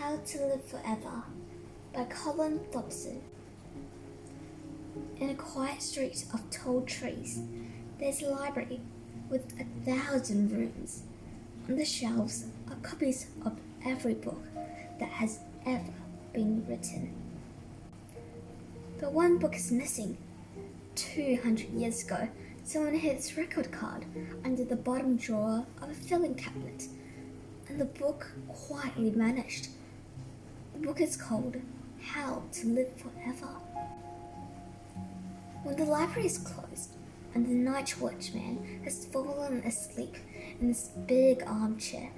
How to Live Forever by Colin Thompson. In a quiet street of tall trees, there's a library with 1,000 rooms. On the shelves are copies of every book that has ever been written. But one book is missing. 200 years ago, someone hid its record card under the bottom drawer of a filing cabinet, and the book quietly vanished. The book is called How to Live Forever. When the library is closed and the night watchman has fallen asleep in this big armchair,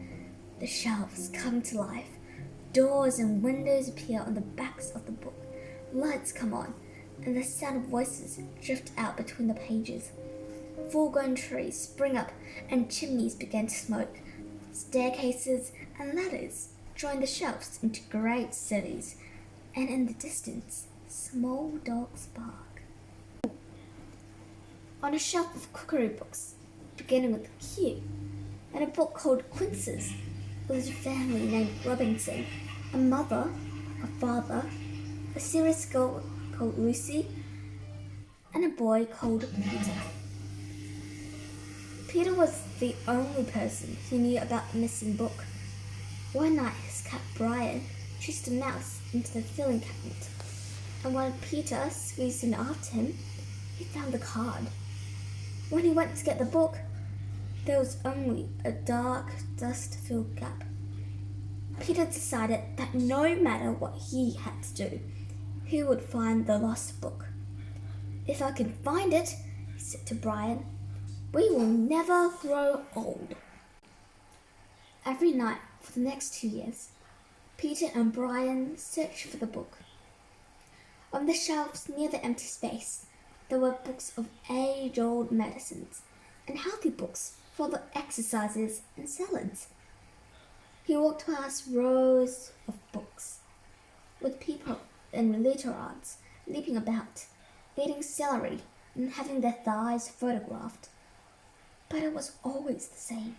the shelves come to life. Doors and windows appear on the backs of the book. Lights come on, and the sound of voices drift out between the pages. Full-grown trees spring up, and chimneys begin to smoke. Staircases and ladders join the shelves into great cities, and in the distance, small dogs bark. On a shelf of cookery books, beginning with Q, and a book called Quinces, was a family named Robinson, a mother, a father, a serious girl called Lucy, and a boy called Peter. Peter was the only person who knew about the missing book. One night his cat Brian chased a mouse into the filing cabinet, and when Peter squeezed in after him, he found the card. When he went to get the book, there was only a dark, dust-filled gap. Peter decided that no matter what he had to do, he would find the lost book. "If I can find it," he said to Brian, "we will never grow old." Every night for the next 2 years, Peter and Brian searched for the book. On the shelves near the empty space, there were books of age-old medicines and healthy books for the exercises and salads. He walked past rows of books with people in literati leaping about, eating celery and having their thighs photographed. But it was always the same.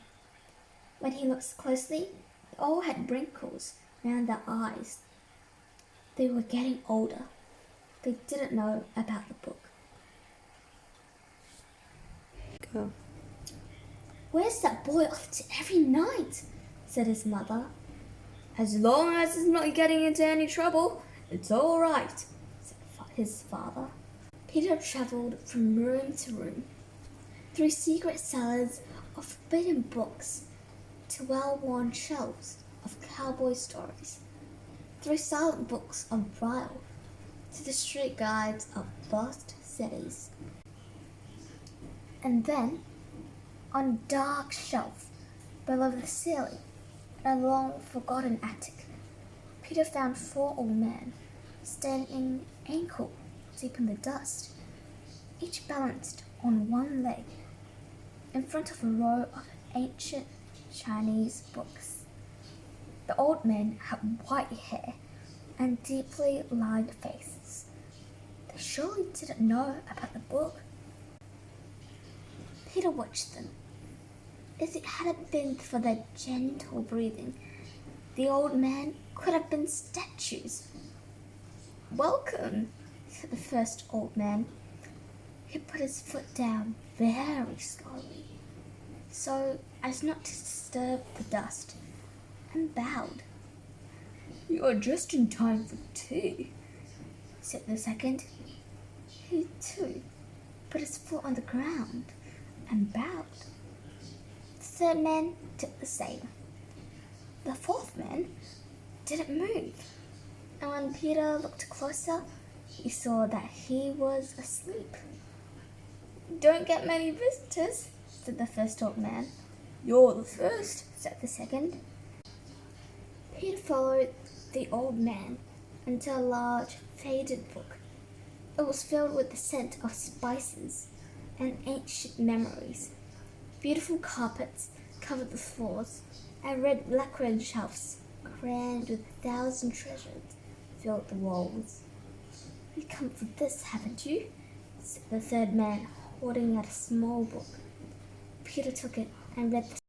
When he looked closely, they all had wrinkles around their eyes. They were getting older. They didn't know about the book. Go. "Where's that boy off to every night?" said his mother. "As long as he's not getting into any trouble, it's all right," said his father. Peter travelled from room to room, through secret cellars of forbidden books to well-worn shelves of cowboy stories, through silent books of Braille to the street guides of vast cities. And then, on a dark shelf below the ceiling, in a long-forgotten attic, Peter found 4 old men standing ankle-deep in the dust, each balanced on one leg, in front of a row of ancient Chinese books. The old men had white hair and deeply lined faces. They surely didn't know about the book. Peter watched them. If it hadn't been for their gentle breathing, the old men could have been statues. "Welcome," said the first old man. He put his foot down very slowly, so as not to disturb the dust, and bowed. "You are just in time for tea," said the second. He too put his foot on the ground and bowed. The third man did the same. The fourth man didn't move, and when Peter looked closer, he saw that he was asleep. "Don't get many visitors," said the first old man. "You're the first," said the second. Peter followed the old man into a large, faded book. It was filled with the scent of spices and ancient memories. Beautiful carpets covered the floors, and red lacquered shelves crammed with 1,000 treasures filled the walls. "You come for this, haven't you?" said the third man, holding out a small book. Peter took it and read the